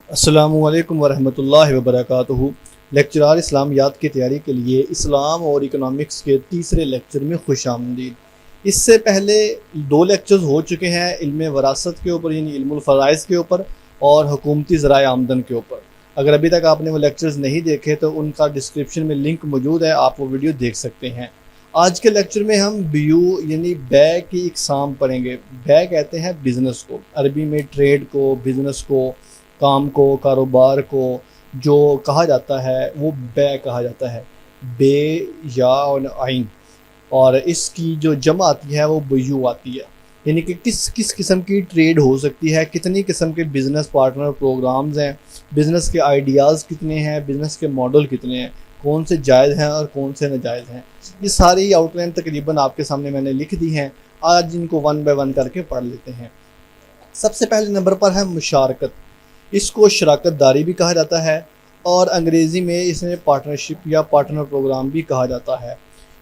السلام علیکم ورحمۃ اللہ وبرکاتہ۔ لیکچرار اسلامیات کی تیاری کے لیے اسلام اور اکنامکس کے تیسرے لیکچر میں خوش آمدید۔ اس سے پہلے دو لیکچرز ہو چکے ہیں علم وراثت کے اوپر، یعنی علم الفرائض کے اوپر، اور حکومتی ذرائع آمدن کے اوپر۔ اگر ابھی تک آپ نے وہ لیکچرز نہیں دیکھے تو ان کا ڈسکرپشن میں لنک موجود ہے، آپ وہ ویڈیو دیکھ سکتے ہیں۔ آج کے لیکچر میں ہم بیو یعنی بے کی اقسام پڑھیں گے۔ بے کہتے ہیں بزنس کو، عربی میں ٹریڈ کو، بزنس کو، کام کو، کاروبار کو جو کہا جاتا ہے وہ بے کہا جاتا ہے، بے یا عین، اور اس کی جو جمع آتی ہے وہ بیو آتی ہے، یعنی کہ کس قسم کی ٹریڈ ہو سکتی ہے، کتنی قسم کے بزنس پارٹنر پروگرامز ہیں، بزنس کے آئیڈیاز کتنے ہیں، بزنس کے ماڈل کتنے ہیں، کون سے جائز ہیں اور کون سے ناجائز ہیں۔ یہ ساری آؤٹ لائن تقریباً آپ کے سامنے میں نے لکھ دی ہیں، آج ان کو ون بائی ون کر کے پڑھ لیتے ہیں۔ سب سے پہلے نمبر پر ہے مشارکت۔ اس کو شراکت داری بھی کہا جاتا ہے، اور انگریزی میں اس میں پارٹنرشپ یا پارٹنر پروگرام بھی کہا جاتا ہے۔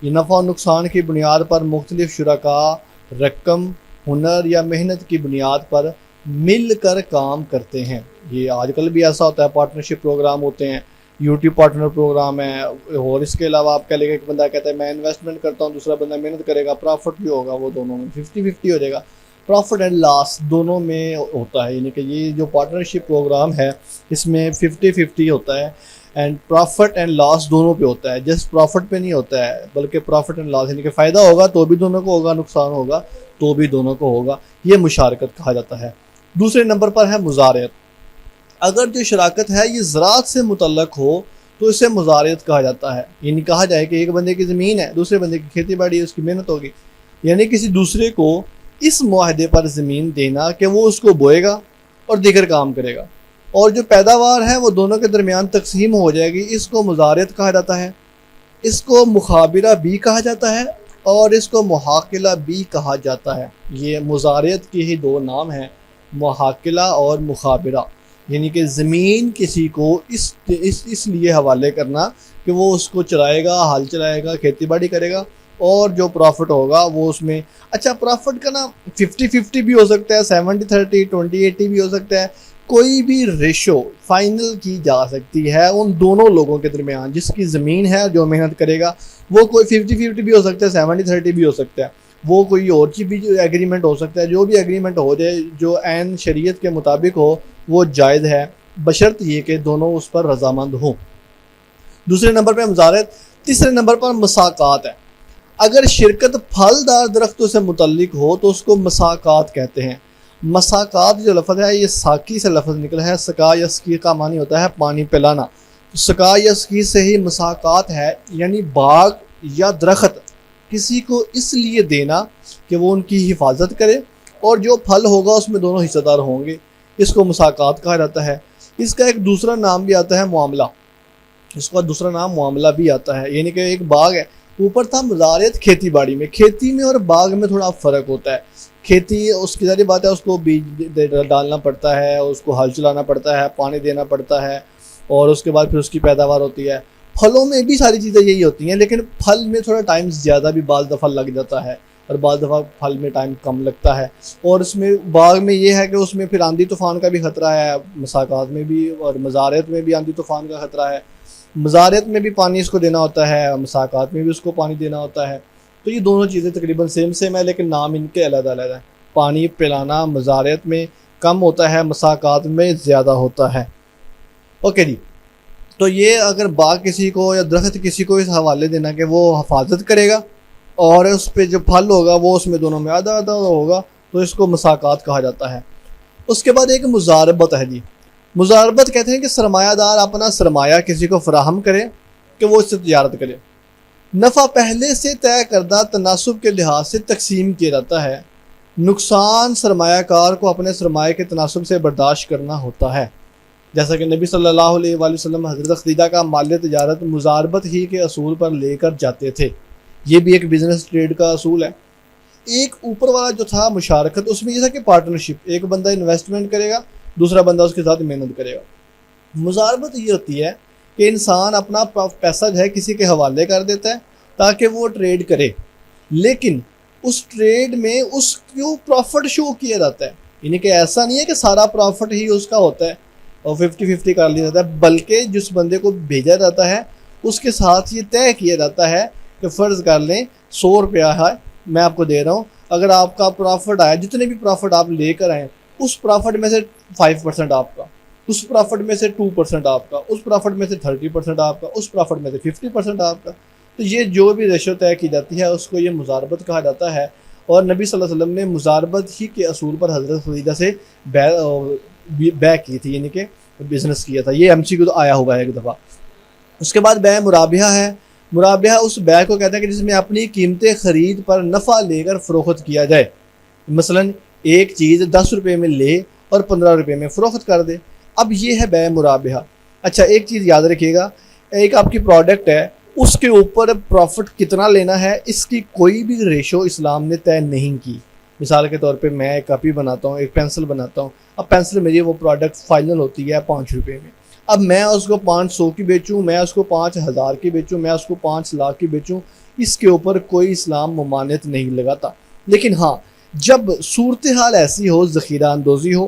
یہ نفع و نقصان کی بنیاد پر مختلف شرکاء رقم، ہنر یا محنت کی بنیاد پر مل کر کام کرتے ہیں۔ یہ آج کل بھی ایسا ہوتا ہے، پارٹنرشپ پروگرام ہوتے ہیں، یوٹیوب پارٹنر پروگرام ہے، اور اس کے علاوہ آپ کہہ لیں کہ ایک بندہ کہتا ہے میں انویسٹمنٹ کرتا ہوں، دوسرا بندہ محنت کرے گا، پرافٹ بھی ہوگا، وہ دونوں میں 50-50 ہو جائے گا، پرافٹ اینڈ لاس دونوں میں ہوتا ہے۔ یعنی کہ یہ جو پارٹنرشپ پروگرام ہے اس میں 50-50 ہوتا ہے، اینڈ پرافٹ اینڈ لاس دونوں پہ ہوتا ہے، جسٹ پرافٹ پہ نہیں ہوتا ہے بلکہ پرافٹ اینڈ لاس، یعنی کہ فائدہ ہوگا تو بھی دونوں کو ہوگا، نقصان ہوگا تو بھی دونوں کو ہوگا، یہ مشارکت کہا جاتا ہے۔ دوسرے نمبر پر ہے مزارعت۔ اگر جو شراکت ہے یہ زراعت سے متعلق ہو تو اسے مزارعت کہا جاتا ہے، یعنی کہا جائے کہ ایک بندے کی زمین ہے، دوسرے بندے کی کھیتی باڑی ہے، اس کی محنت ہوگی، یعنی کسی دوسرے کو اس معاہدے پر زمین دینا کہ وہ اس کو بوئے گا اور دیگر کام کرے گا، اور جو پیداوار ہے وہ دونوں کے درمیان تقسیم ہو جائے گی، اس کو مزارعت کہا جاتا ہے۔ اس کو مخابرہ بھی کہا جاتا ہے اور اس کو محاکلہ بھی کہا جاتا ہے۔ یہ مزارعت کے ہی دو نام ہیں، محاکلہ اور مخابرہ، یعنی کہ زمین کسی کو اس لیے حوالے کرنا کہ وہ اس کو چلائے گا، ہل چلائے گا، کھیتی باڑی کرے گا، اور جو پرافٹ ہوگا وہ اس میں، اچھا پرافٹ کا نا 50-50 بھی ہو سکتا ہے، 70-30، 20-80 بھی ہو سکتا ہے، کوئی بھی ریشو فائنل کی جا سکتی ہے ان دونوں لوگوں کے درمیان، جس کی زمین ہے جو محنت کرے گا، وہ کوئی 50-50 بھی ہو سکتا ہے، 70-30 بھی ہو سکتا ہے، وہ کوئی اور چیز بھی ایگریمنٹ ہو سکتا ہے، جو بھی ایگریمنٹ ہو جائے جو عین شریعت کے مطابق ہو وہ جائز ہے، بشرط یہ کہ دونوں اس پر رضامند ہوں۔ دوسرے نمبر پہ مزارعت۔ تیسرے نمبر پر مساقات ہے۔ اگر شرکت پھلدار درختوں سے متعلق ہو تو اس کو مساقات کہتے ہیں۔ مساقات جو لفظ ہے یہ ساقی سے لفظ نکلا ہے، سقا یا سقی کا معنی ہوتا ہے پانی پلانا، سقا یا سقی سے ہی مساقات ہے، یعنی باغ یا درخت کسی کو اس لیے دینا کہ وہ ان کی حفاظت کرے، اور جو پھل ہوگا اس میں دونوں حصہ دار ہوں گے، اس کو مساقات کہا جاتا ہے۔ اس کا ایک دوسرا نام بھی آتا ہے معاملہ، اس کا دوسرا نام معاملہ بھی آتا ہے، یعنی کہ ایک باغ ہے، اوپر تھا مزارعت کھیتی باڑی میں، کھیتی میں اور باغ میں تھوڑا فرق ہوتا ہے۔ کھیتی اس کی ظاہر بات ہے، اس کو بیج ڈالنا پڑتا ہے، اس کو ہل چلانا پڑتا ہے، پانی دینا پڑتا ہے، اور اس کے بعد پھر اس کی پیداوار ہوتی ہے۔ پھلوں میں بھی ساری چیزیں یہی ہوتی ہیں، لیکن پھل میں تھوڑا ٹائم زیادہ بھی بعض دفعہ لگ جاتا ہے، اور بعض دفعہ پھل میں ٹائم کم لگتا ہے، اور اس میں باغ میں یہ ہے کہ اس میں پھر آندھی طوفان کا بھی خطرہ ہے، مساقات میں بھی اور مزارعت میں بھی آندھی طوفان کا خطرہ ہے۔ مزارعت میں بھی پانی اس کو دینا ہوتا ہے، اور مساقات میں بھی اس کو پانی دینا ہوتا ہے، تو یہ دونوں چیزیں تقریباً سیم ہے، لیکن نام ان کے علیحدہ علیحدہ ہے۔ پانی پلانا مزارعت میں کم ہوتا ہے، مساقات میں زیادہ ہوتا ہے۔ اوکے جی، تو یہ اگر باغ کسی کو یا درخت کسی کو اس حوالے دینا کہ وہ حفاظت کرے گا، اور اس پہ جو پھل ہوگا وہ اس میں دونوں میں آدھا آدھا ہوگا، تو اس کو مساقات کہا جاتا ہے۔ اس کے بعد ایک مزاربت ہے جی۔ مزاربت کہتے ہیں کہ سرمایہ دار اپنا سرمایہ کسی کو فراہم کرے کہ وہ اس سے تجارت کرے، نفع پہلے سے طے کردہ تناسب کے لحاظ سے تقسیم کیا جاتا ہے، نقصان سرمایہ کار کو اپنے سرمایہ کے تناسب سے برداشت کرنا ہوتا ہے، جیسا کہ نبی صلی اللہ علیہ وآلہ وسلم حضرت خدیجہ کا مال تجارت مزاربت ہی کے اصول پر لے کر جاتے تھے۔ یہ بھی ایک بزنس ٹریڈ کا اصول ہے۔ ایک اوپر والا جو تھا مشارکت، اس میں یہ تھا کہ پارٹنرشپ، ایک بندہ انویسٹمنٹ کرے گا، دوسرا بندہ اس کے ساتھ محنت کرے گا۔ مزاربت یہ ہوتی ہے کہ انسان اپنا پیسہ جو ہے کسی کے حوالے کر دیتا ہے تاکہ وہ ٹریڈ کرے، لیکن اس ٹریڈ میں اس کو پروفٹ شو کیا جاتا ہے، یعنی کہ ایسا نہیں ہے کہ سارا پروفٹ ہی اس کا ہوتا ہے، اور 50-50 کر لیا جاتا ہے، بلکہ جس بندے کو بھیجا جاتا ہے اس کے ساتھ یہ طے کیا جاتا ہے کہ فرض کر لیں 100 روپیہ ہے میں آپ کو دے رہا ہوں، اگر آپ کا پروفٹ آیا، جتنے بھی پروفٹ آپ لے کر آئیں، اس پروفٹ میں سے 5% آپ کا، اس پروفٹ میں سے 2% آپ کا، اس پروفٹ میں سے 30% آپ کا، اس پروفٹ میں سے 50% آپ کا۔ تو یہ جو بھی ریشو طے کی جاتی ہے اس کو یہ مزاربت کہا جاتا ہے، اور نبی صلی اللہ علیہ وسلم نے مزاربت ہی کے اصول پر حضرت خدیجہ سے بیع کی تھی، یعنی کہ بزنس کیا تھا۔ یہ MC کو تو آیا ہوا ہے ایک دفعہ۔ اس کے بعد بیع مرابحہ ہے۔ مرابحہ اس بیع کو کہتے ہیں کہ جس میں اپنی قیمت خرید پر نفع لے کر فروخت کیا جائے، مثلا ایک چیز 10 روپے میں لے اور 15 روپے میں فروخت کر دے، اب یہ ہے بیع مرابحہ۔ اچھا ایک چیز یاد رکھیے گا، ایک آپ کی پروڈکٹ ہے، اس کے اوپر پروفٹ کتنا لینا ہے اس کی کوئی بھی ریشو اسلام نے طے نہیں کی۔ مثال کے طور پہ میں ایک کاپی بناتا ہوں، ایک پینسل بناتا ہوں، اب پینسل میری وہ پروڈکٹ فائنل ہوتی ہے 5 روپے میں، اب میں اس کو 500 کی بیچوں، میں اس کو 5000 کی بیچوں، میں اس کو 5 لاکھ کی بیچوں، اس کے اوپر کوئی اسلام ممانعت نہیں لگاتا۔ لیکن ہاں جب صورتحال ایسی ہو، ذخیرہ اندوزی ہو،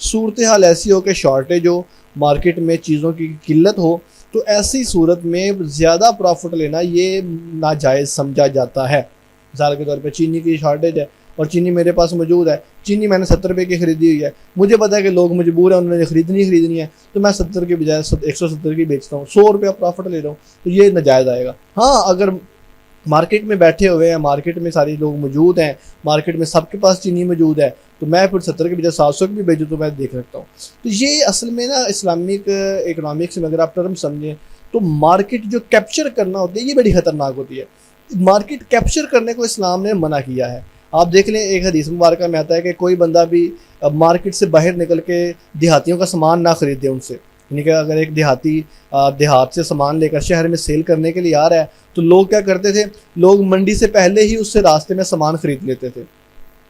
صورتحال ایسی ہو کہ شارٹیج ہو، مارکیٹ میں چیزوں کی قلت ہو، تو ایسی صورت میں زیادہ پروفٹ لینا یہ ناجائز سمجھا جاتا ہے۔ مثال کے طور پہ چینی کی شارٹیج ہے اور چینی میرے پاس موجود ہے، چینی میں نے 70 روپے کی خریدی ہوئی ہے، مجھے پتا ہے کہ لوگ مجبور ہیں، انہوں نے خریدنی ہے، تو میں 70 کے بجائے 170 کی بیچتا ہوں، 100 روپیہ پروفٹ لے رہا ہوں، تو یہ ناجائز آئے گا۔ ہاں اگر مارکیٹ میں بیٹھے ہوئے ہیں، مارکیٹ میں سارے لوگ موجود ہیں، مارکیٹ میں سب کے پاس چینی موجود ہے، تو میں پھر 70 کے بجائے 700 کی بھی بیچوں تو میں دیکھ سکتا ہوں۔ تو یہ اصل میں نا اسلامک اکنامکس میں اگر آپ ٹرم سمجھیں تو مارکیٹ جو کیپچر کرنا ہوتی ہے یہ بڑی خطرناک ہوتی ہے۔ مارکیٹ کیپچر کرنے کو اسلام نے منع کیا ہے۔ آپ دیکھ لیں ایک حدیث مبارکہ میں آتا ہے کہ کوئی بندہ بھی مارکیٹ سے باہر نکل کے دیہاتیوں کا سامان نہ خریدے ان سے، یعنی کہ اگر ایک دیہاتی دیہات سے سامان لے کر شہر میں سیل کرنے کے لیے آ رہا ہے تو لوگ کیا کرتے تھے، لوگ منڈی سے پہلے ہی اس سے راستے میں سامان خرید لیتے تھے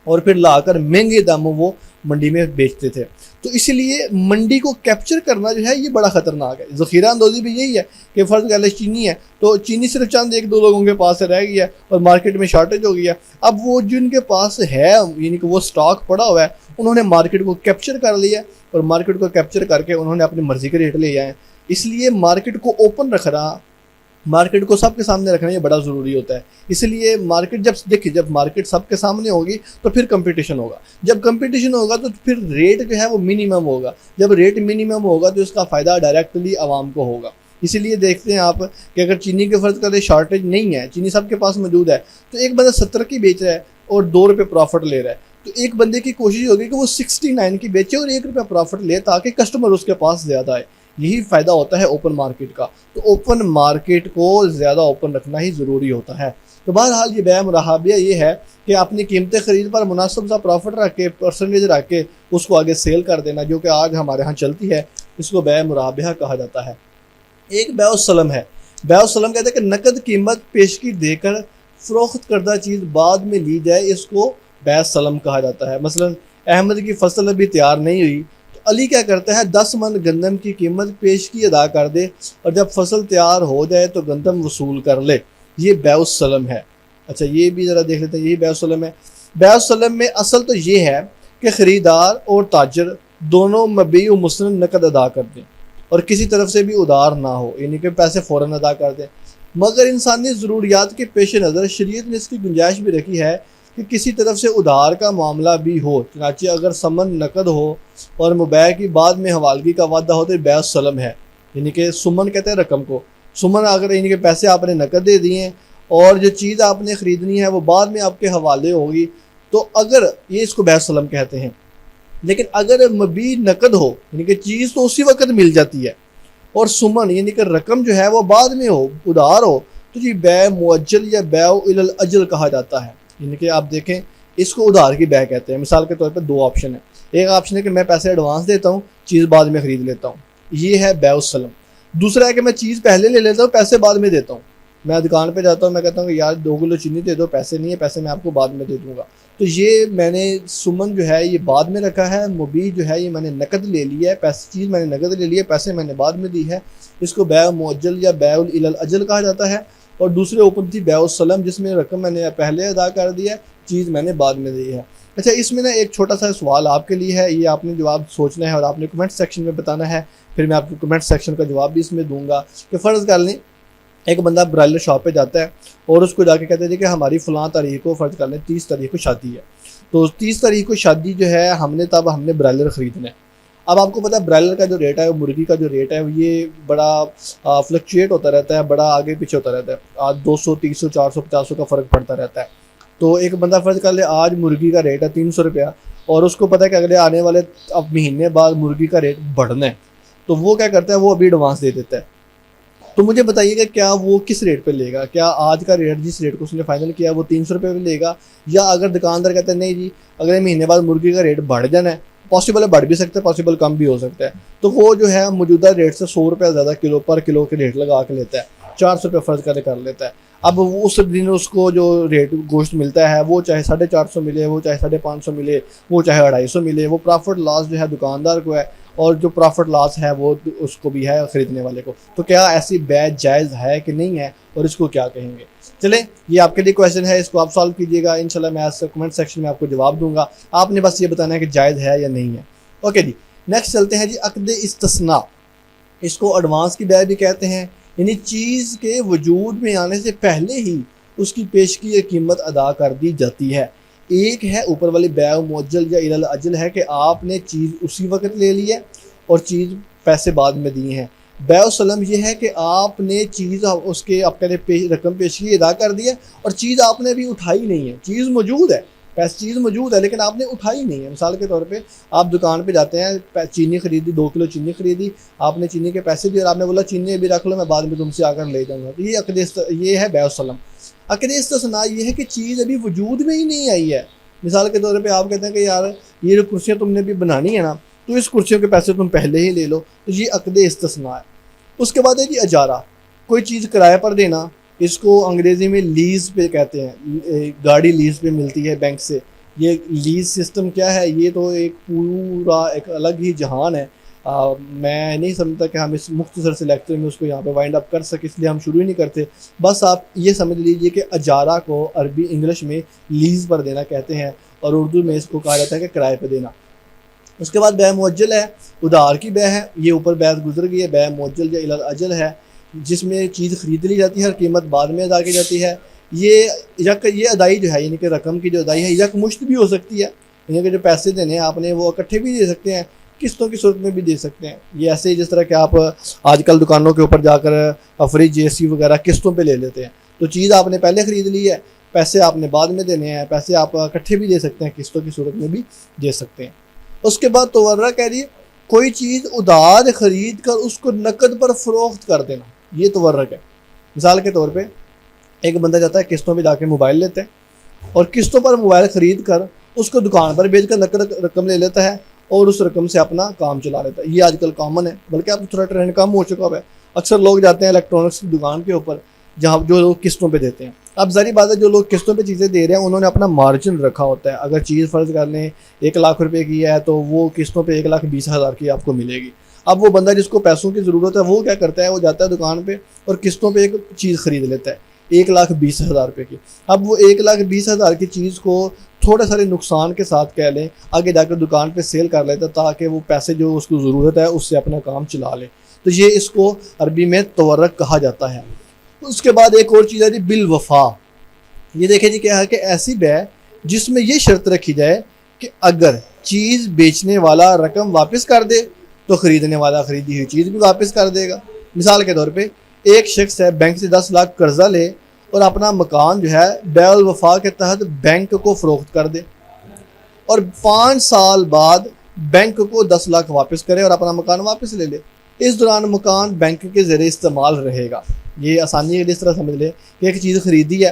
اور پھر لا کر مہنگے داموں وہ منڈی میں بیچتے تھے۔ تو اسی لیے منڈی کو کیپچر کرنا جو ہے یہ بڑا خطرناک ہے۔ ذخیرہ اندوزی بھی یہی ہے کہ فرض کر لیں چینی ہے تو چینی صرف چند 1-2 لوگوں کے پاس رہ گئی ہے اور مارکیٹ میں شارٹیج ہو گئی ہے، اب وہ جن کے پاس ہے یعنی کہ وہ سٹاک پڑا ہوا ہے انہوں نے مارکیٹ کو کیپچر کر لیا اور مارکیٹ کو کیپچر کر کے انہوں نے اپنی مرضی کے ریٹ لے جائیں۔ اس لیے مارکیٹ کو اوپن رکھنا، مارکیٹ کو سب کے سامنے رکھنا یہ بڑا ضروری ہوتا ہے۔ اس لیے مارکیٹ جب مارکیٹ سب کے سامنے ہوگی تو پھر کمپٹیشن ہوگا، جب کمپٹیشن ہوگا تو پھر ریٹ جو ہے وہ منیمم ہوگا، جب ریٹ منیمم ہوگا تو اس کا فائدہ ڈائریکٹلی عوام کو ہوگا۔ اسی لیے دیکھتے ہیں آپ کہ اگر چینی کے فرض کریں شارٹیج نہیں ہے، چینی سب کے پاس موجود ہے، تو ایک بندہ 70 کی بیچ رہا ہے اور 2 روپے پروفٹ لے رہا ہے، تو ایک بندے کی کوشش ہوگی کہ وہ 69 کی بیچے اور 1 روپے پروفٹ لے تاکہ کسٹمر اس کے پاس زیادہ آئے۔ یہی فائدہ ہوتا ہے اوپن مارکیٹ کا۔ تو اوپن مارکیٹ کو زیادہ اوپن رکھنا ہی ضروری ہوتا ہے۔ تو بہرحال یہ بیع مرابحہ یہ ہے کہ اپنی قیمت خرید پر مناسب سا پروفٹ رکھ کے، پرسنٹیج رکھ کے اس کو آگے سیل کر دینا، جو کہ آج ہمارے ہاں چلتی ہے، اس کو بیع مرابحہ کہا جاتا ہے۔ ایک بیع السلم ہے۔ بیع السلم کہتے ہیں کہ نقد قیمت پیشگی دے کر فروخت کردہ چیز بعد میں لی جائے، اس کو بیع السلم کہا جاتا ہے۔ مثلا احمد کی فصل ابھی تیار نہیں ہوئی، علی کیا کرتا ہے 10 من گندم کی قیمت پیشگی ادا کر دے اور جب فصل تیار ہو جائے تو گندم وصول کر لے، یہ بیع السلم ہے۔ اچھا یہ بھی ذرا دیکھ لیتے ہیں، یہی بیع السلم ہے۔ بیع السلم میں اصل تو یہ ہے کہ خریدار اور تاجر دونوں مبیع و مسلم نقد ادا کر دیں اور کسی طرف سے بھی ادھار نہ ہو، یعنی کہ پیسے فوراً ادا کر دیں، مگر انسانی ضروریات کے پیش نظر شریعت نے اس کی گنجائش بھی رکھی ہے کہ کسی طرف سے ادھار کا معاملہ بھی ہو، چنانچہ اگر ثمن نقد ہو اور مبیع کی بعد میں حوالگی کا وعدہ ہو تو بیع السلم ہے، یعنی کہ سمن کہتے ہیں رقم کو۔ سمن اگر یعنی کہ پیسے آپ نے نقد دے دیے ہیں اور جو چیز آپ نے خریدنی ہے وہ بعد میں آپ کے حوالے ہوگی تو اگر یہ اس کو بیع السلم کہتے ہیں۔ لیکن اگر مبیع نقد ہو یعنی کہ چیز تو اسی وقت مل جاتی ہے اور سمن یعنی کہ رقم جو ہے وہ بعد میں ہو، ادھار ہو، تو یہ بیع مؤجل یا بیع الی الاجل کہا جاتا ہے۔ یعنی کہ آپ دیکھیں اس کو ادھار کی بیع کہتے ہیں۔ مثال کے طور پر 2 آپشن ہیں، ایک آپشن ہے کہ میں پیسے ایڈوانس دیتا ہوں، چیز بعد میں خرید لیتا ہوں، یہ ہے بیع السلم۔ دوسرا ہے کہ میں چیز پہلے لے لیتا ہوں، پیسے بعد میں دیتا ہوں، میں دکان پہ جاتا ہوں، میں کہتا ہوں کہ یار 2 کلو چینی دے دو، پیسے نہیں ہے، پیسے میں آپ کو بعد میں دے دوں گا، تو یہ میں نے سمن جو ہے یہ بعد میں رکھا ہے، مبیع جو ہے یہ میں نے نقد لے لیا ہے، پیسے چیز میں نے نقد لے لی ہے، پیسے میں نے بعد میں دی ہے، اس کو بیع مؤجل یا بیع الی الاجل کہا جاتا ہے۔ اور دوسرے اوپر تھی بیع السلم جس میں رقم میں نے پہلے ادا کر دی ہے, چیز میں نے بعد میں دی ہے. اچھا اس میں نا ایک چھوٹا سا سوال آپ کے لیے ہے, یہ آپ نے جواب سوچنا ہے اور آپ نے کمنٹ سیکشن میں بتانا ہے, پھر میں آپ کو کمنٹ سیکشن کا جواب بھی اس میں دوں گا. کہ فرض کر لیں ایک بندہ برائلر شاپ پہ جاتا ہے اور اس کو جا کے کہتے ہیں کہ ہماری فلاں تاریخ کو فرض کر لیں 30 تاریخ کو شادی ہے, تو 30 تاریخ کو شادی جو ہے ہم نے برائلر خریدنا ہے. اب آپ کو پتا ہے برائلر کا جو ریٹ ہے, مرغی کا جو ریٹ ہے, یہ بڑا فلکچویٹ ہوتا رہتا ہے, بڑا آگے پیچھے ہوتا رہتا ہے, آج 200 300 400 500 کا فرق پڑتا رہتا ہے. تو ایک بندہ فرض کر لے آج مرغی کا ریٹ ہے 300 روپیہ, اور اس کو پتا ہے کہ اگلے آنے والے اب مہینے بعد مرغی کا ریٹ بڑھنا ہے, تو وہ کیا کرتا ہے, وہ ابھی ایڈوانس دے دیتا ہے. تو مجھے بتائیے کہ کیا وہ کس ریٹ پہ لے گا؟ کیا آج کا ریٹ جس ریٹ کو اس نے فائنل کیا وہ 300 روپے پہ لے گا, یا اگر دکاندار کہتا ہے نہیں جی اگلے مہینے بعد مرغی کا ریٹ بڑھ جانا ہے, پاسبل ہے بڑھ بھی سکتا ہے, پاسبل کم بھی ہو سکتا ہے, تو وہ جو ہے موجودہ ریٹ سے 100 روپیہ زیادہ پر کلو کے ریٹ لگا کے لیتا ہے, 400 روپے فرض کر لیتا ہے. اب اس دن اس کو جو ریٹ گوشت ملتا ہے وہ چاہے 450 ملے, وہ چاہے 550 ملے, وہ چاہے 250 ملے, وہ پرافٹ لاس جو ہے دکاندار کو ہے, اور جو پرافٹ لاس ہے وہ اس کو بھی ہے خریدنے والے کو. تو کیا ایسی بیع جائز ہے کہ نہیں ہے, اور اس کو کیا کہیں گے؟ چلیں یہ آپ کے لیے کویشچن ہے, اس کو آپ سالو کیجیے گا, انشاءاللہ میں کمنٹ سیکشن میں آپ کو جواب دوں گا. آپ نے بس یہ بتانا ہے کہ جائز ہے یا نہیں ہے. اوکے جی, نیکسٹ چلتے ہیں جی عقد استثناء. اس کو ایڈوانس کی بیع بھی کہتے ہیں, یعنی چیز کے وجود میں آنے سے پہلے ہی اس کی پیشگی قیمت ادا کر دی جاتی ہے. ایک ہے اوپر والی بیع معجل یا الی الاجل ہے کہ آپ نے چیز اسی وقت لے لی ہے اور چیز پیسے بعد میں دیے ہیں. بیع السلم یہ ہے کہ آپ نے چیز اس کے آپ کہتے رقم پیشگی ادا کر دی ہے اور چیز آپ نے ابھی اٹھائی نہیں ہے, چیز موجود ہے, چیز موجود ہے لیکن آپ نے اٹھائی نہیں ہے. مثال کے طور پہ آپ دکان پہ جاتے ہیں, چینی خریدی, 2 کلو چینی خریدی, آپ نے چینی کے پیسے دیے اور آپ نے بولا چینی ابھی رکھ لو, میں بعد میں تم سے آ کر لے جاؤں گا. تو یہ ہے بیع السلم. عقد استثناء یہ ہے کہ چیز ابھی وجود میں ہی نہیں آئی ہے. مثال کے طور پہ آپ کہتے ہیں کہ یار یہ جو کرسیاں تم نے بھی بنانی ہے نا, تو اس کرسیوں کے پیسے تم پہلے ہی لے لو, تو یہ عقد استثناء ہے. اس کے بعد ہے جی اجارہ, کوئی چیز کرائے پر دینا, اس کو انگریزی میں لیز پہ کہتے ہیں. گاڑی لیز پہ ملتی ہے بینک سے. یہ لیز سسٹم کیا ہے, یہ تو ایک پورا ایک الگ ہی جہان ہے. میں نہیں سمجھتا کہ ہم اس مختصر سے لیکچر میں اس کو یہاں پہ وائنڈ اپ کر سکیں, اس لیے ہم شروع ہی نہیں کرتے. بس آپ یہ سمجھ لیجئے کہ اجارہ کو عربی انگلش میں لیز پر دینا کہتے ہیں, اور اردو میں اس کو کہا جاتا ہے کہ کرائے پہ دینا. اس کے بعد بیع معجل ہے, ادھار کی بیع ہے, یہ اوپر بیع گزر گئی ہے. بیع معجل یا الی الاجل ہے جس میں چیز خرید لی جاتی ہے اور قیمت بعد میں ادا کی جاتی ہے. یہ ادائی جو ہے یعنی کہ رقم کی جو ادائی ہے یک مشت بھی ہو سکتی ہے, یعنی کہ جو پیسے دینے ہیں آپ نے وہ اکٹھے بھی دے سکتے ہیں, قسطوں کی صورت میں بھی دے سکتے ہیں. یہ ایسے ہی جس طرح کہ آپ آج کل دکانوں کے اوپر جا کر فریج اے سی وغیرہ قسطوں پہ لے لیتے ہیں. تو چیز آپ نے پہلے خرید لی ہے, پیسے آپ نے بعد میں دینے ہیں, پیسے آپ اکٹھے بھی دے سکتے ہیں, قسطوں کی صورت میں بھی دے سکتے ہیں. اس کے بعد تورہ کہہ رہی ہے کوئی چیز ادھار خرید کر اس کو نقد پر فروخت کر دینا, یہ تورق ہے. مثال کے طور پہ ایک بندہ جاتا ہے قسطوں پہ جا کے موبائل لیتے ہیں اور قسطوں پر موبائل خرید کر اس کو دکان پر بیچ کر نقد رقم لے لیتا ہے اور اس رقم سے اپنا کام چلا لیتا ہے. یہ آج کل کامن ہے, بلکہ اب تھوڑا ٹرینڈ کم ہو چکا ہے. اکثر لوگ جاتے ہیں الیکٹرانکس کی دکان کے اوپر جہاں جو لوگ قسطوں پہ دیتے ہیں. اب ظاہری بات ہے جو لوگ قسطوں پہ چیزیں دے رہے ہیں انہوں نے اپنا مارجن رکھا ہوتا ہے. اگر چیز فرض کر لیں 1 لاکھ روپے کی ہے تو وہ قسطوں پہ 1,20,000 کی آپ کو ملے گی. اب وہ بندہ جس کو پیسوں کی ضرورت ہے وہ کیا کرتا ہے, وہ جاتا ہے دکان پہ اور قسطوں پہ ایک چیز خرید لیتا ہے 1,20,000 روپے کی. اب وہ 1,20,000 کی چیز کو تھوڑے سارے نقصان کے ساتھ کہہ لیں آگے جا کر دکان پہ سیل کر لیتا تاکہ وہ پیسے جو اس کو ضرورت ہے اس سے اپنا کام چلا لے. تو یہ اس کو عربی میں تورق کہا جاتا ہے. اس کے بعد ایک اور چیز ہے جی بالوفا. یہ دیکھیں جی کیا ہے کہ ایسی بیع جس میں یہ شرط رکھی جائے کہ اگر چیز بیچنے والا رقم واپس کر دے تو خریدنے والا خریدی ہوئی چیز بھی واپس کر دے گا. مثال کے طور پہ ایک شخص ہے بینک سے 10 لاکھ قرضہ لے اور اپنا مکان جو ہے بیع الوفا کے تحت بینک کو فروخت کر دے اور 5 سال بعد بینک کو 10 لاکھ واپس کرے اور اپنا مکان واپس لے لے. اس دوران مکان بینک کے زیر استعمال رہے گا. یہ آسانی ہے, اس طرح سمجھ لے کہ ایک چیز خریدی ہے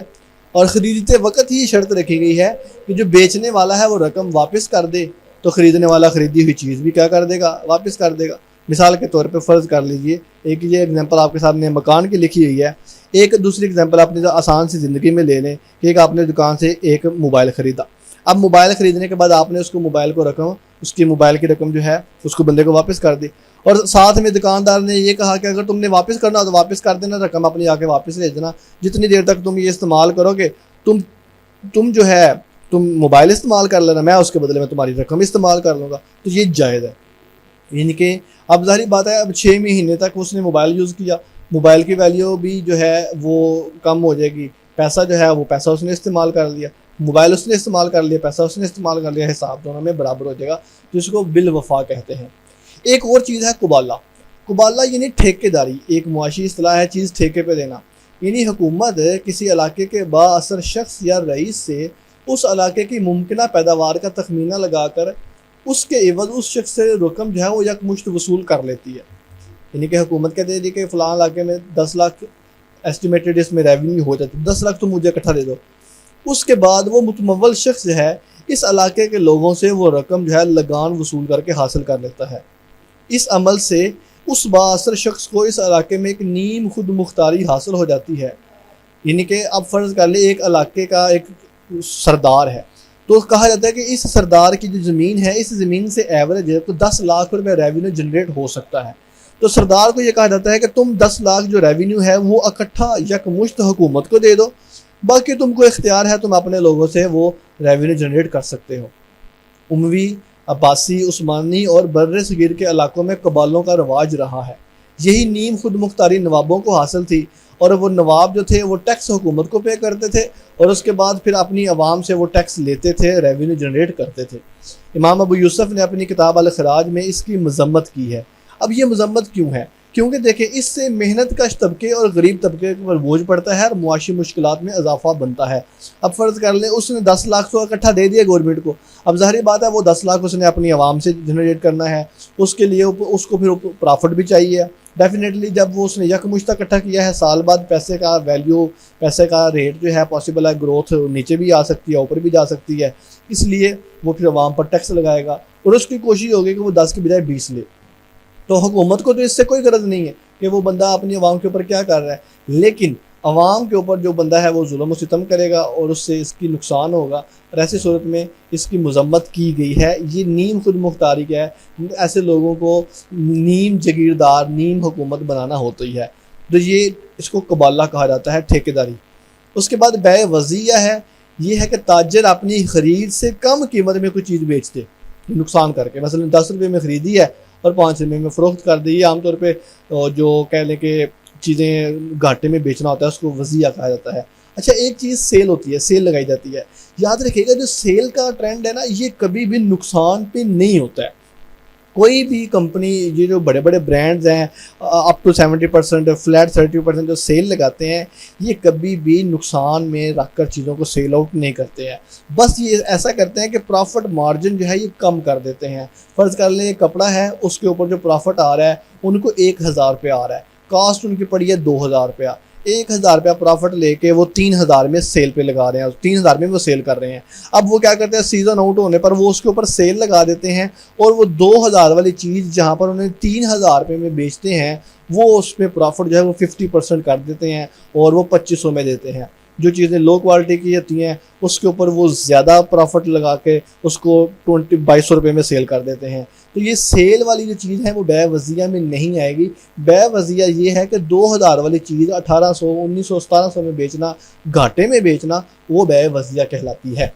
اور خریدتے وقت ہی شرط رکھی گئی ہے کہ جو بیچنے والا ہے وہ رقم واپس کر دے تو خریدنے والا خریدی ہوئی چیز بھی کیا کر دے گا, واپس کر دے گا. مثال کے طور پہ فرض کر لیجئے ایک یہ ایگزامپل آپ کے سامنے مکان کی لکھی ہوئی ہے. ایک دوسری ایگزامپل آپ نے آسان سی زندگی میں لے لیں کہ ایک آپ نے دکان سے ایک موبائل خریدا. اب موبائل خریدنے کے بعد آپ نے اس کو موبائل کو رقم اس کی موبائل کی رقم جو ہے اس کو بندے کو واپس کر دی، اور ساتھ میں دکاندار نے یہ کہا کہ اگر تم نے واپس کرنا ہو تو واپس کر دینا، رقم اپنی آ کے واپس لے دینا، جتنی دیر تک تم یہ استعمال کرو گے تم جو ہے تم موبائل استعمال کر لینا، میں اس کے بدلے میں تمہاری رقم استعمال کر لوں گا۔ تو یہ جائز ہے، یعنی کہ اب ظاہری بات ہے اب 6 مہینے تک اس نے موبائل یوز کیا، موبائل کی ویلیو بھی جو ہے وہ کم ہو جائے گی، پیسہ جو ہے وہ پیسہ اس نے استعمال کر لیا، موبائل اس نے استعمال کر لیا، پیسہ اس نے استعمال کر لیا، حساب دونوں میں برابر ہو جائے گا، جس کو بالوفا کہتے ہیں۔ ایک اور چیز ہے قبالہ۔ قبالہ یعنی ٹھیکے داری، ایک معاشی اصطلاح ہے چیز ٹھیکے پہ دینا، یعنی حکومت کسی علاقے کے با اثر شخص یا رئیس سے اس علاقے کی ممکنہ پیداوار کا تخمینہ لگا کر اس کے عوض اس شخص سے رقم جو ہے وہ یکمشت وصول کر لیتی ہے۔ یعنی کہ حکومت کہتے ہیں کہ فلاں علاقے میں 10 لاکھ ایسٹیمیٹڈ اس میں ریونیو ہو جاتی ہے، 10 لاکھ تم مجھے اکٹھا دے دو، اس کے بعد وہ متمول شخص جو ہے اس علاقے کے لوگوں سے وہ رقم جو ہے لگان وصول کر کے حاصل کر لیتا ہے۔ اس عمل سے اس بااثر شخص کو اس علاقے میں ایک نیم خود مختاری حاصل ہو جاتی ہے۔ یعنی کہ اب فرض کر لیں ایک علاقے کا ایک سردار ہے، تو کہا جاتا ہے کہ اس سردار کی جو زمین ہے اس زمین سے ایوریج ہے تو 10 لاکھ روپے ریونیو جنریٹ ہو سکتا ہے، تو سردار کو یہ کہا جاتا ہے کہ تم 10 لاکھ جو ریونیو ہے وہ اکٹھا یکمشت حکومت کو دے دو، باقی تم کو اختیار ہے تم اپنے لوگوں سے وہ ریونیو جنریٹ کر سکتے ہو۔ اموی، عباسی، عثمانی اور بر صغیر کے علاقوں میں قبالوں کا رواج رہا ہے، یہی نیم خود مختاری نوابوں کو حاصل تھی، اور وہ نواب جو تھے وہ ٹیکس حکومت کو پے کرتے تھے اور اس کے بعد پھر اپنی عوام سے وہ ٹیکس لیتے تھے، ریونیو جنریٹ کرتے تھے۔ امام ابو یوسف نے اپنی کتاب الخراج میں اس کی مذمت کی ہے۔ اب یہ مذمت کیوں ہے؟ کیونکہ دیکھیں اس سے محنت کش طبقے اور غریب طبقے پر بوجھ پڑتا ہے اور معاشی مشکلات میں اضافہ بنتا ہے۔ اب فرض کر لیں اس نے 10 لاکھ تو اکٹھا دے دیا گورنمنٹ کو، اب ظاہری بات ہے وہ 10 لاکھ اس نے اپنی عوام سے جنریٹ کرنا ہے، اس کے لیے اس کو پھر پرافٹ بھی چاہیے ڈیفینیٹلی۔ جب وہ اس نے یکمشت اکٹھا کیا ہے، سال بعد پیسے کا ویلیو، پیسے کا ریٹ جو ہے پاسبل ہے گروتھ نیچے بھی آ سکتی ہے اوپر بھی جا سکتی ہے، اس لیے وہ پھر عوام پر ٹیکس لگائے گا اور اس کی کوشش ہوگی کہ وہ 10 کی بجائے 20 لے۔ تو حکومت کو تو اس سے کوئی غرض نہیں ہے کہ وہ بندہ اپنی عوام کے اوپر کیا کر رہا ہے، لیکن عوام کے اوپر جو بندہ ہے وہ ظلم و ستم کرے گا اور اس سے اس کی نقصان ہوگا، اور ایسی صورت میں اس کی مذمت کی گئی ہے۔ یہ نیم خود مختاری کیا ہے، ایسے لوگوں کو نیم جگیردار، نیم حکومت بنانا ہوتا ہی ہے، تو یہ اس کو قبالہ کہا جاتا ہے، ٹھیکے داری۔ اس کے بعد بیع وضیعہ ہے، یہ ہے کہ تاجر اپنی خرید سے کم قیمت میں کوئی چیز بیچتے نقصان کر کے، مثلا 10 روپے میں خریدی ہے اور 5 روپے میں فروخت کر دی۔ عام طور پہ جو کہہ لیں کہ چیزیں گھاٹے میں بیچنا ہوتا ہے اس کو وضیعہ کہا جاتا ہے۔ اچھا، ایک چیز سیل ہوتی ہے، سیل لگائی جاتی ہے، یاد رکھیے گا جو سیل کا ٹرینڈ ہے نا یہ کبھی بھی نقصان پہ نہیں ہوتا ہے۔ کوئی بھی کمپنی، یہ جو بڑے بڑے برانڈز ہیں اپ ٹو 70%، فلیٹ 30% جو سیل لگاتے ہیں، یہ کبھی بھی نقصان میں رکھ کر چیزوں کو سیل آؤٹ نہیں کرتے ہیں، بس یہ ایسا کرتے ہیں کہ پرافٹ مارجن جو ہے یہ کم کر دیتے ہیں۔ فرض کر لیں کپڑا ہے، اس کے اوپر جو پرافٹ آ رہا ہے ان کو 1000 روپے آ رہا ہے، کاسٹ ان کی پڑی ہے 2000 روپیہ، 1000 روپیہ پرافٹ لے کے وہ 3000 میں سیل پہ لگا رہے ہیں، 3000 میں وہ سیل کر رہے ہیں۔ اب وہ کیا کرتے ہیں، سیزن آؤٹ ہونے پر وہ اس کے اوپر سیل لگا دیتے ہیں اور وہ 2000 والی چیز جہاں پر انہیں 3000 روپے میں بیچتے ہیں وہ اس میں پرافٹ جو ہے وہ 50% کر دیتے ہیں اور وہ 2500 میں دیتے ہیں۔ جو چیزیں لو کوالٹی کی ہوتی ہیں اس کے اوپر وہ زیادہ پرافٹ لگا کے اس کو 2200 روپے میں سیل کر دیتے ہیں۔ تو یہ سیل والی جو چیز ہے وہ بیع وضیعہ میں نہیں آئے گی۔ بیع وضیعہ یہ ہے کہ 2000 والی چیز 1800، 1900، 1700 میں بیچنا، گھاٹے میں بیچنا، وہ بیع وضیعہ کہلاتی ہے۔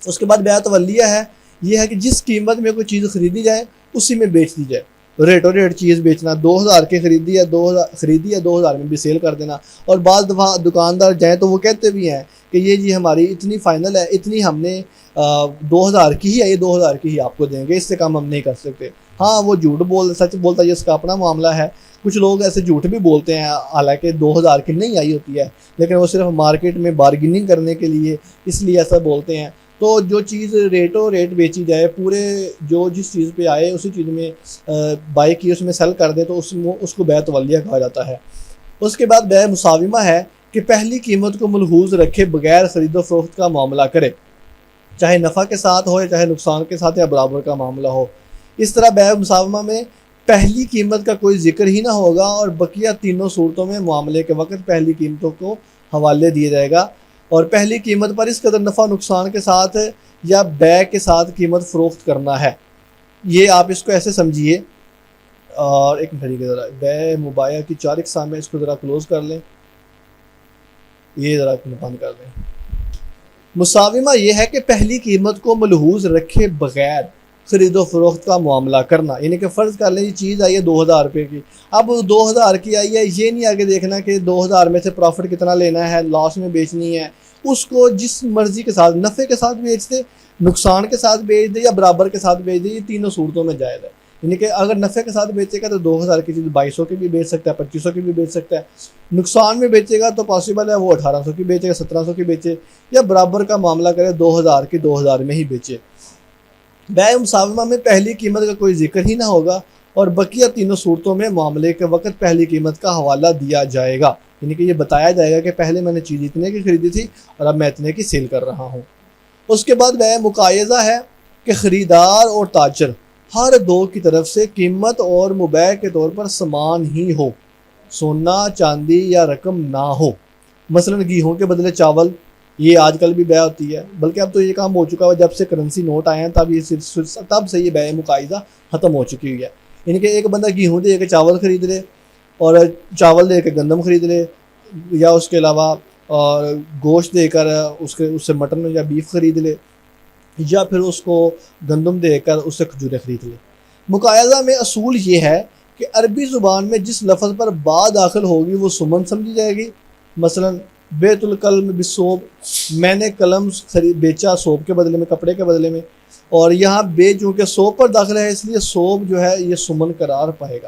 اس کے بعد بیع تولیہ ہے، یہ ہے کہ جس قیمت میں کوئی چیز خریدی جائے اسی میں بیچ دی جائے، ریٹ و ریٹ چیز بیچنا، 2000 کی خریدی ہے 2000 میں بھی سیل کر دینا۔ اور بعض دفعہ دکاندار جائیں تو وہ کہتے بھی ہیں کہ یہ جی ہماری اتنی فائنل ہے، اتنی ہم نے 2000 کی ہی ہے، یہ 2000 کی ہی آپ کو دیں گے، اس سے کم ہم نہیں کر سکتے۔ ہاں وہ سچ بولتا ہے، یہ اس کا اپنا معاملہ ہے۔ کچھ لوگ ایسے جھوٹ بھی بولتے ہیں حالانکہ 2000 کی نہیں آئی ہوتی ہے، لیکن وہ صرف مارکیٹ میں بارگیننگ کرنے کے لیے اس لیے ایسا بولتے ہیں۔ تو جو چیز ریٹو ریٹ بیچی جائے، پورے جو جس چیز پہ آئے اسی چیز میں بائی کی اس میں سیل کر دے تو اس کو بیع تولیہ کہا جاتا ہے۔ اس کے بعد بیع مساومہ ہے کہ پہلی قیمت کو ملحوظ رکھے بغیر خرید و فروخت کا معاملہ کرے، چاہے نفع کے ساتھ ہو یا چاہے نقصان کے ساتھ یا برابر کا معاملہ ہو۔ اس طرح بیع مساومہ میں پہلی قیمت کا کوئی ذکر ہی نہ ہوگا اور بقیہ تینوں صورتوں میں معاملے کے وقت پہلی قیمتوں کو حوالے دیا جائے گا، اور پہلی قیمت پر اس قدر نفع نقصان کے ساتھ یا بیع کے ساتھ قیمت فروخت کرنا ہے۔ یہ آپ اس کو ایسے سمجھیے، اور ایک طریقے ذرا بے مبایا کی 4 اقسام ہے، اس کو ذرا کلوز کر لیں، یہ ذرا بند کر دیں۔ مساومہ یہ ہے کہ پہلی قیمت کو ملحوظ رکھے بغیر خرید و فروخت کا معاملہ کرنا، یعنی کہ فرض کر لیں یہ چیز آئی ہے 2000 روپے کی، اب 2000 کی آئی ہے، یہ نہیں آگے دیکھنا کہ 2000 میں سے پروفٹ کتنا لینا ہے، لاس میں بیچنی ہے، اس کو جس مرضی کے ساتھ، نفع کے ساتھ بیچ دے، نقصان کے ساتھ بیچ دے یا برابر کے ساتھ بیچ دے، یہ تینوں صورتوں میں جائز ہے۔ یعنی کہ اگر نفع کے ساتھ بیچے گا تو 2000 کی چیز 2200 کی بھی بیچ سکتا ہے، 2500 کی بھی بیچ سکتا ہے، نقصان میں بیچے گا تو پاسبل ہے وہ 1800 کی بیچے گا، 1700 کی بیچے، یا برابر کا معاملہ کرے 2000 کی 2000 میں ہی بیچے۔ بیع مساومہ میں پہلی قیمت کا کوئی ذکر ہی نہ ہوگا، اور بقیہ تینوں صورتوں میں معاملے کے وقت پہلی قیمت کا حوالہ دیا جائے گا، یعنی کہ یہ بتایا جائے گا کہ پہلے میں نے چیز اتنے کی خریدی تھی اور اب میں اتنے کی سیل کر رہا ہوں۔ اس کے بعد بیع مقایضہ ہے کہ خریدار اور تاجر ہر دو کی طرف سے قیمت اور مبیع کے طور پر سامان ہی ہو، سونا چاندی یا رقم نہ ہو۔ مثلا گیہوں کے بدلے چاول، یہ آج کل بھی بیع ہوتی ہے، بلکہ اب تو یہ کام ہو چکا ہے، جب سے کرنسی نوٹ آئے ہیں تب سے یہ بیع مقایضہ ختم ہو چکی ہوئی ہے۔ یعنی کہ ایک بندہ گیہوں دے کے چاول خرید لے اور چاول دے کے گندم خرید لے، یا اس کے علاوہ گوشت دے کر اس سے مٹن یا بیف خرید لے، یا پھر اس کو گندم دے کر اس سے کھجوریں خرید لے۔ مقایضہ میں اصول یہ ہے کہ عربی زبان میں جس لفظ پر با داخل ہوگی وہ سمن سمجھی جائے گی۔ مثلا بیت القلم بالصوب، میں نے قلم بیچا صوب کے بدلے میں، کپڑے کے بدلے میں، اور یہاں بے چونکہ صوب پر داخل ہے اس لیے صوب جو ہے یہ سمن قرار پائے گا۔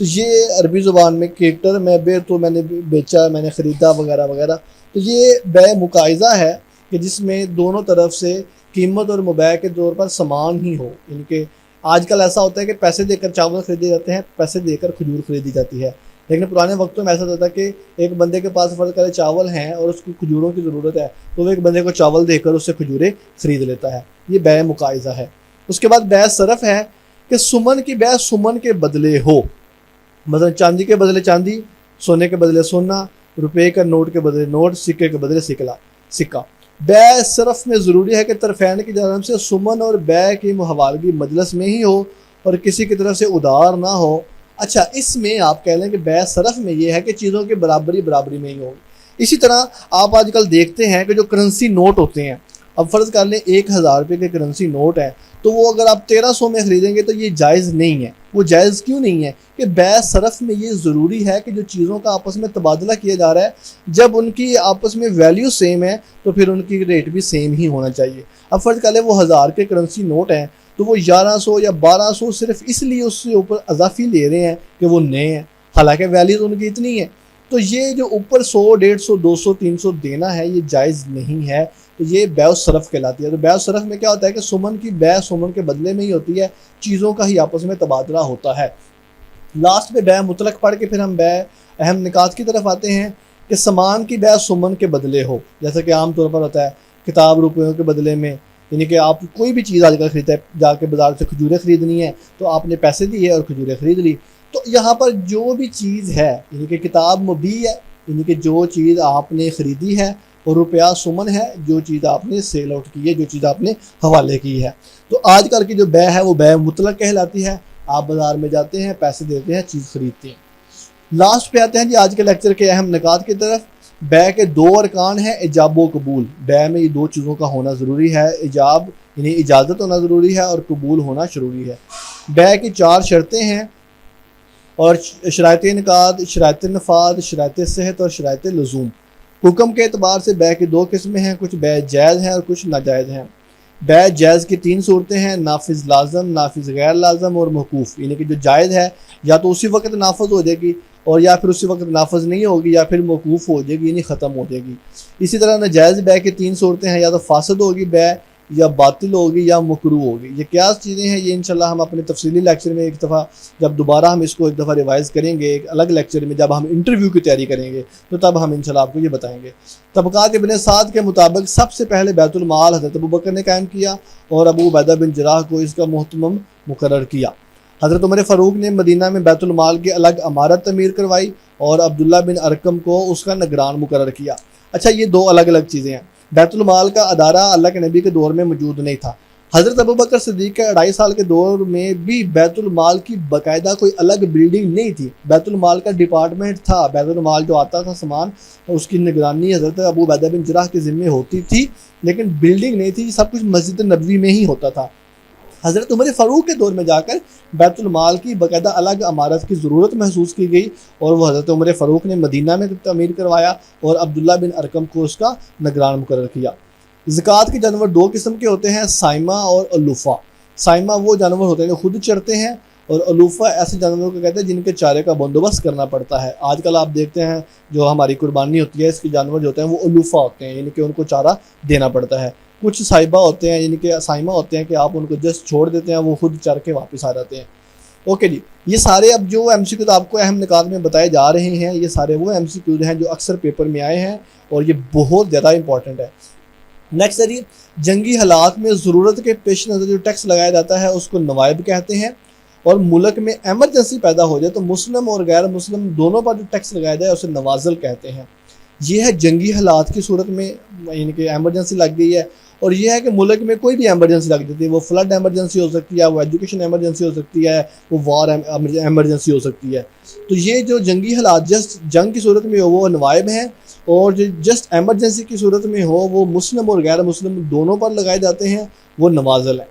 تو یہ عربی زبان میں کیریکٹر میں بے تو میں نے بیچا، میں نے خریدا وغیرہ وغیرہ، تو یہ بیع مقایضہ ہے کہ جس میں دونوں طرف سے قیمت اور مبیع کے طور پر سامان ہی ہو۔ یعنی کہ آج کل ایسا ہوتا ہے کہ پیسے دے کر چاول خریدے جاتے ہیں، پیسے دے کر کھجور خریدی جاتی ہے، لیکن پرانے وقتوں میں ایسا ہوتا تھا کہ ایک بندے کے پاس فرض کرے چاول ہیں اور اس کو کھجوروں کی ضرورت ہے تو وہ ایک بندے کو چاول دے کر اس سے کھجوریں خرید لیتا ہے، یہ بیع مقایضہ ہے۔ اس کے بعد بیع صرف ہے کہ سمن کی بیع سمن کے بدلے ہو، مثلا چاندی کے بدلے چاندی، سونے کے بدلے سونا، روپے کا نوٹ کے بدلے نوٹ، سکے کے بدلے سکہ۔ بیع صرف میں ضروری ہے کہ طرفین کی جانب سے سمن اور بیع کی حوالگی مجلس میں ہی ہو اور کسی کی طرف سے ادھار نہ ہو۔ اچھا، اس میں آپ کہہ لیں کہ بیع صرف میں یہ ہے کہ چیزوں کی برابری میں ہی ہو۔ اسی طرح آپ آج کل دیکھتے ہیں کہ جو کرنسی نوٹ ہوتے ہیں، اب فرض کر لیں 1000 روپے کے کرنسی نوٹ ہے، تو وہ اگر آپ 1300 میں خریدیں گے تو یہ جائز نہیں ہے۔ وہ جائز کیوں نہیں ہے؟ کہ بیع صرف میں یہ ضروری ہے کہ جو چیزوں کا آپس میں تبادلہ کیا جا رہا ہے، جب ان کی آپس میں ویلیو سیم ہے تو پھر ان کی ریٹ بھی سیم ہی ہونا چاہیے۔ اب فرض کر لیں وہ 1000 کے کرنسی نوٹ ہیں تو وہ 1100 یا 1200 صرف اس لیے اس سے اوپر اضافی لے رہے ہیں کہ وہ نئے ہیں، حالانکہ ویلیو ان کی اتنی ہے۔ تو یہ جو اوپر 100 150 200 300 دینا ہے یہ جائز نہیں ہے، تو یہ بیع صرف کہلاتی ہے۔ تو بیع صرف میں کیا ہوتا ہے کہ سمن کی بیع سمن کے بدلے میں ہی ہوتی ہے، چیزوں کا ہی آپس میں تبادلہ ہوتا ہے۔ لاسٹ میں بیع مطلق پڑھ کے پھر ہم بیع اہم نکات کی طرف آتے ہیں کہ سامان کی بیع سمن کے بدلے ہو، جیسا کہ عام طور پر ہوتا ہے کتاب روپیوں کے بدلے میں، یعنی کہ آپ کوئی بھی چیز آج کل خریدتا ہے، جا کے بازار سے کھجوریں خریدنی ہے تو آپ نے پیسے دیے اور کھجوریں خرید لی۔ تو یہاں پر جو بھی چیز ہے، یعنی کہ کتاب مبیع ہے، یعنی کہ جو چیز آپ نے خریدی ہے، اور روپیہ سمن ہے، جو چیز آپ نے سیل آؤٹ کی ہے، جو چیز آپ نے حوالے کی ہے۔ تو آج کل کی جو بیع ہے وہ بیع مطلق کہلاتی ہے، آپ بازار میں جاتے ہیں، پیسے دیتے ہیں، چیز خریدتے ہیں۔ لاسٹ پہ آتے ہیں جی آج کے لیکچر کے اہم نکات کی طرف۔ بیع کے 2 ارکان ہیں، ایجاب و قبول۔ بیع میں یہ 2 چیزوں کا ہونا ضروری ہے، ایجاب یعنی اجازت ہونا ضروری ہے اور قبول ہونا ضروری ہے۔ بیع کی 4 شرطیں ہیں اور شرائط انعقاد، شرائط نفاذ، شرائط صحت اور شرائط لزوم۔ حکم کے اعتبار سے بیع کی 2 قسمیں ہیں، کچھ بیع جائز ہیں اور کچھ ناجائز ہیں۔ بیع جائز کی 3 صورتیں ہیں، نافذ لازم، نافذ غیر لازم اور موقوف، یعنی کہ جو جائز ہے یا تو اسی وقت نافذ ہو جائے گی اور یا پھر اسی وقت نافذ نہیں ہوگی یا پھر موقوف ہو جائے گی، یعنی ختم ہو جائے گی۔ اسی طرح ناجائز بیع کی 3 صورتیں ہیں، یا تو فاسد ہوگی بیع، یا باطل ہوگی، یا مکروہ ہوگی۔ یہ کیا چیزیں ہیں، یہ انشاءاللہ ہم اپنے تفصیلی لیکچر میں ایک دفعہ جب دوبارہ ہم اس کو ایک دفعہ ریوائز کریں گے، ایک الگ لیکچر میں جب ہم انٹرویو کی تیاری کریں گے تو تب ہم انشاءاللہ آپ کو یہ بتائیں گے۔ طبقات ابن سعد کے مطابق سب سے پہلے بیت المال حضرت ابوبکر نے قائم کیا اور ابو عبیدہ بن جراح کو اس کا محتمم مقرر کیا۔ حضرت عمر فاروق نے مدینہ میں بیت المال کی الگ عمارت تعمیر کروائی اور عبداللہ بن ارقم کو اس کا نگران مقرر کیا۔ اچھا، یہ 2 الگ الگ چیزیں ہیں۔ بیت المال کا ادارہ اللہ کے نبی کے دور میں موجود نہیں تھا، حضرت ابوبکر صدیق کے 2.5 سال کے دور میں بھی بیت المال کی باقاعدہ کوئی الگ بلڈنگ نہیں تھی، بیت المال کا ڈپارٹمنٹ تھا، بیت المال جو آتا تھا سامان اس کی نگرانی حضرت ابو عبیدہ بن جراح کے ذمے ہوتی تھی، لیکن بلڈنگ نہیں تھی، سب کچھ مسجد نبوی میں ہی ہوتا تھا۔ حضرت عمر فاروق کے دور میں جا کر بیت المال کی باقاعدہ الگ عمارت کی ضرورت محسوس کی گئی، اور وہ حضرت عمر فاروق نے مدینہ میں تعمیر کروایا اور عبداللہ بن ارقم کو اس کا نگران مقرر کیا۔ زکوٰۃ کے جانور 2 قسم کے ہوتے ہیں، سائمہ اور علوفہ۔ سائمہ وہ جانور ہوتے ہیں جو خود چرتے ہیں، اور علوفہ ایسے جانوروں کو کہتے ہیں جن کے چارے کا بندوبست کرنا پڑتا ہے۔ آج کل آپ دیکھتے ہیں جو ہماری قربانی ہوتی ہے، اس کے جانور جو ہوتے ہیں وہ علوفہ ہوتے ہیں، یعنی کہ ان کو چارہ دینا پڑتا ہے۔ کچھ سائبہ ہوتے ہیں، یعنی کہ سائمہ ہوتے ہیں کہ آپ ان کو جسٹ چھوڑ دیتے ہیں، وہ خود چر کے واپس آ جاتے ہیں۔ اوکے جی، یہ سارے اب جو ایم سی کیوز آپ کو اہم نکات میں بتائے جا رہے ہیں، یہ سارے وہ ایم سی کیوز ہیں جو اکثر پیپر میں آئے ہیں، اور یہ بہت زیادہ امپورٹنٹ ہے۔ نیکسٹ ہے جی، جنگی حالات میں ضرورت کے پیش نظر جو ٹیکس لگایا جاتا ہے اس کو نوائب کہتے ہیں، اور ملک میں ایمرجنسی پیدا ہو جائے تو مسلم اور غیر مسلم دونوں پر جو ٹیکس لگایا جائے اسے نوازل کہتے ہیں۔ یہ ہے جنگی حالات کی صورت میں، یعنی کہ ایمرجنسی لگ گئی ہے، اور یہ ہے کہ ملک میں کوئی بھی ایمرجنسی لگ جاتی ہے، وہ فلڈ ایمرجنسی ہو سکتی ہے، وہ ایجوکیشن ایمرجنسی ہو سکتی ہے، وہ وار ایمرجنسی ہو سکتی ہے۔ تو یہ جو جنگی حالات جسٹ جنگ کی صورت میں ہو وہ نوائب ہیں، اور جو جسٹ ایمرجنسی کی صورت میں ہو وہ مسلم اور غیر مسلم دونوں پر لگائے جاتے ہیں، وہ نوازل ہیں۔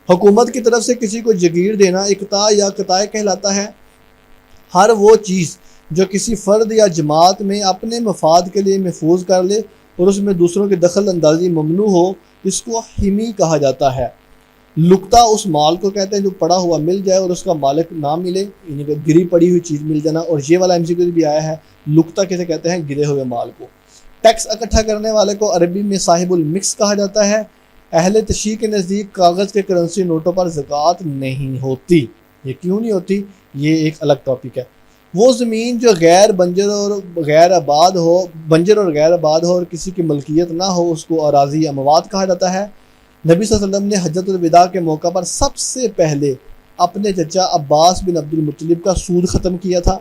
حکومت کی طرف سے کسی کو جگیر دینا اقطاع یا قطاع کہلاتا ہے۔ ہر وہ چیز جو کسی فرد یا جماعت میں اپنے مفاد کے لیے محفوظ کر لے اور اس میں دوسروں کی دخل اندازی ممنوع ہو، اس کو حمی کہا جاتا ہے۔ لقطہ اس مال کو کہتے ہیں جو پڑا ہوا مل جائے اور اس کا مالک نہ ملے، یعنی کہ گری پڑی ہوئی چیز مل جانا، اور یہ والا MCQ بھی آیا ہے، لقطہ کسے کہتے ہیں؟ گرے ہوئے مال کو۔ ٹیکس اکٹھا کرنے والے کو عربی میں صاحب المکس کہا جاتا ہے۔ اہل تشیع کے نزدیک کاغذ کے کرنسی نوٹوں پر زکوٰۃ نہیں ہوتی۔ یہ کیوں نہیں ہوتی؟ یہ ایک الگ ٹاپک ہے۔ وہ زمین جو بنجر اور غیر آباد ہو اور کسی کی ملکیت نہ ہو، اس کو اراضی اموات کہا جاتا ہے۔ نبی صلی اللہ علیہ وسلم نے حجۃ الوداع کے موقع پر سب سے پہلے اپنے چچا عباس بن عبد المطلب کا سود ختم کیا تھا۔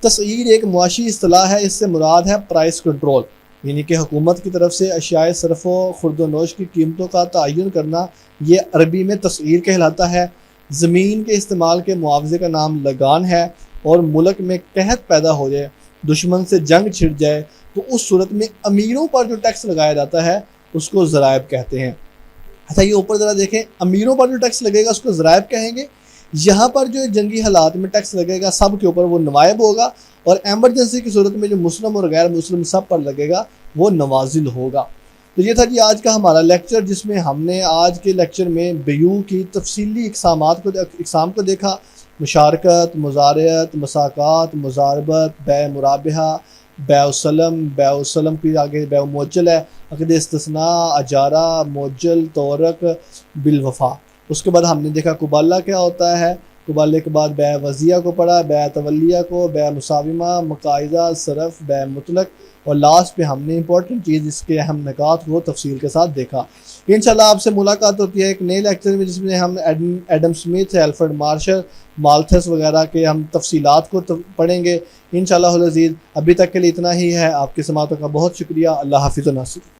تسعیر ایک معاشی اصطلاح ہے، اس سے مراد ہے پرائس کنٹرول، یعنی کہ حکومت کی طرف سے اشیاء صرف و خرد و نوش کی قیمتوں کا تعین کرنا، یہ عربی میں تسعیر کہلاتا ہے۔ زمین کے استعمال کے معاوضے کا نام لگان ہے، اور ملک میں قحط پیدا ہو جائے، دشمن سے جنگ چھڑ جائے، تو اس صورت میں امیروں پر جو ٹیکس لگایا جاتا ہے اس کو ضرائب کہتے ہیں۔ اچھا، یہ اوپر ذرا دیکھیں، امیروں پر جو ٹیکس لگے گا اس کو ضرائب کہیں گے۔ یہاں پر جو جنگی حالات میں ٹیکس لگے گا سب کے اوپر وہ نوائب ہوگا، اور ایمرجنسی کی صورت میں جو مسلم اور غیر مسلم سب پر لگے گا وہ نوازل ہوگا۔ تو یہ تھا جی آج کا ہمارا لیکچر، جس میں ہم نے آج کے لیکچر میں بیوع کی تفصیلی اقسام کو دیکھا: مشارکت، مزارعت، مساقات، مزاربت، بیع مرابحہ، بیع السلم کی آگے بیع موجل ہے، عقد استثناء، اجارہ، موجل، تورق، بالوفا۔ اس کے بعد ہم نے دیکھا قبالہ کیا ہوتا ہے، قبالے کے بعد بیع وضیعہ کو پڑھا، بیع تولیہ کو، بیع مساومہ، مقاعدہ، صرف، بیع مطلق، اور لاسٹ پہ ہم نے امپورٹنٹ چیز اس کے اہم نکات کو تفصیل کے ساتھ دیکھا۔ انشاءاللہ آپ سے ملاقات ہوتی ہے ایک نئے لیکچر میں، جس میں ہم Adam Smith, Alfred Marshall, Malthus وغیرہ کے ہم تفصیلات کو پڑھیں گے انشاءاللہ العزیز۔ ابھی تک کے لیے اتنا ہی ہے۔ آپ کی سماعتوں کا بہت شکریہ۔ اللہ حافظ و ناصر۔